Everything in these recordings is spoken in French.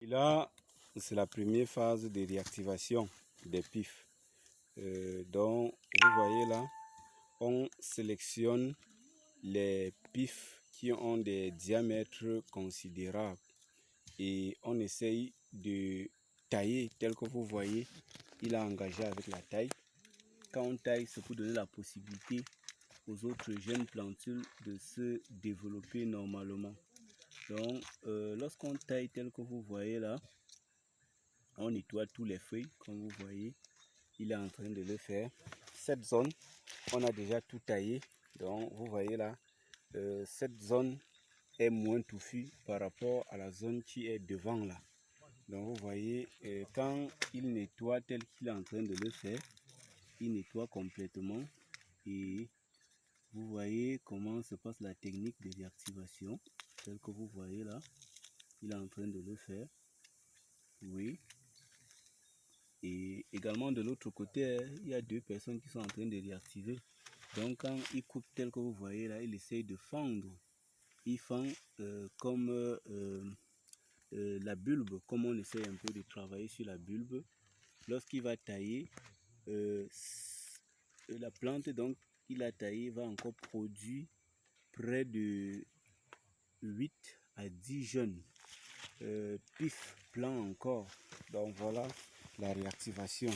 Là, c'est la première phase de réactivation des pifs. Donc, vous voyez là, on sélectionne les pifs qui ont des diamètres considérables et on essaye de tailler tel que vous voyez. Il a engagé avec la taille. Quand on taille, c'est pour donner la possibilité aux autres jeunes plantules de se développer normalement. Donc, lorsqu'on taille tel que vous voyez là, on nettoie tous les feuilles, comme vous voyez. Il est en train de le faire. Cette zone, on a déjà tout taillé. Donc, vous voyez là, cette zone est moins touffue par rapport à la zone qui est devant là. Donc, vous voyez, quand il nettoie tel qu'il est en train de le faire, il nettoie complètement. Et vous voyez comment se passe la technique de réactivation, tel que vous voyez là. Il est en train de le faire. Oui. Et également de l'autre côté, il y a deux personnes qui sont en train de réactiver. Donc quand il coupe tel que vous voyez là, il essaye de fendre. Il fend comme la bulbe, comme on essaye un peu de travailler sur la bulbe. Lorsqu'il va tailler, la plante donc il a taillé va encore produire près de 8 à 10 jeunes pifs blancs encore. Donc voilà la réactivation.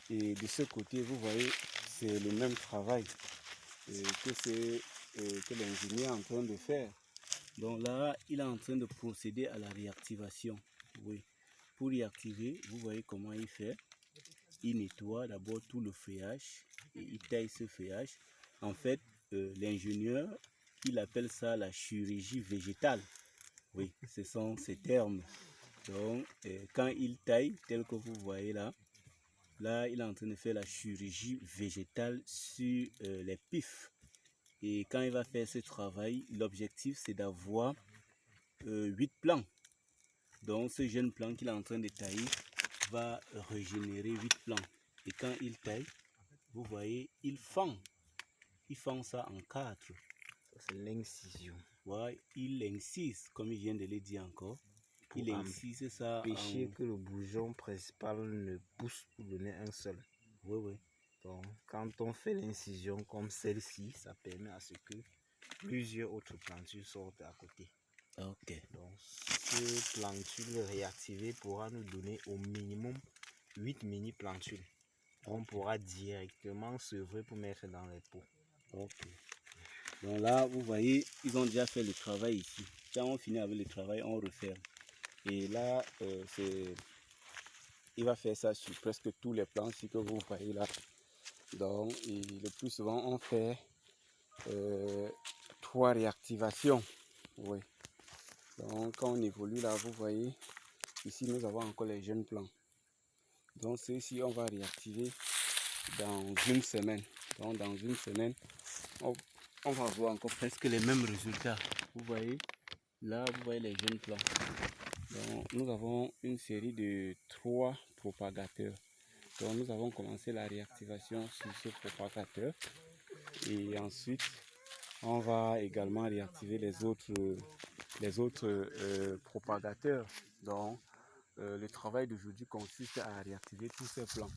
Et de ce côté, vous voyez, c'est le même travail que l'ingénieur est en train de faire. Donc là, il est en train de procéder à la réactivation. Oui. Pour réactiver, vous voyez comment il fait. Il nettoie d'abord tout le feuillage et il taille ce feuillage. En fait, l'ingénieur, il appelle ça la chirurgie végétale. Oui, ce sont ces termes. Donc, quand il taille, tel que vous voyez là, là, il est en train de faire la chirurgie végétale sur les pifs. Et quand il va faire ce travail, l'objectif, c'est d'avoir 8 plants. Donc, ce jeune plant qu'il est en train de tailler va régénérer 8 plants. Et quand il taille, vous voyez, il fend. Il fend ça en 4. C'est l'incision. Ouais, il incise, comme il vient de le dire encore. Il incise ça empêcher que le bourgeon principal ne pousse pour donner un seul. Oui, oui. Donc, quand on fait l'incision comme celle-ci, ça permet à ce que plusieurs autres plantules sortent à côté. Ok. Donc, ce plantule réactivé pourra nous donner au minimum 8 mini plantules. On pourra directement sevrer pour mettre dans les pots. Ok. Donc là, vous voyez, ils ont déjà fait le travail ici. Quand on finit avec le travail, on referme. Et là, il va faire ça sur presque tous les plants que vous voyez là. Donc, le plus souvent, on fait 3 réactivations. Oui. Donc, quand on évolue là, vous voyez, ici, nous avons encore les jeunes plants. Donc, ceux-ci, on va réactiver dans une semaine. Donc, dans une semaine, on va avoir encore presque les mêmes résultats. Vous voyez, là, vous voyez les jeunes plants. Donc, nous avons une série de 3 propagateurs. Donc, nous avons commencé la réactivation sur ce propagateur. Et ensuite, on va également réactiver les autres propagateurs. Donc, le travail d'aujourd'hui consiste à réactiver tous ces plants.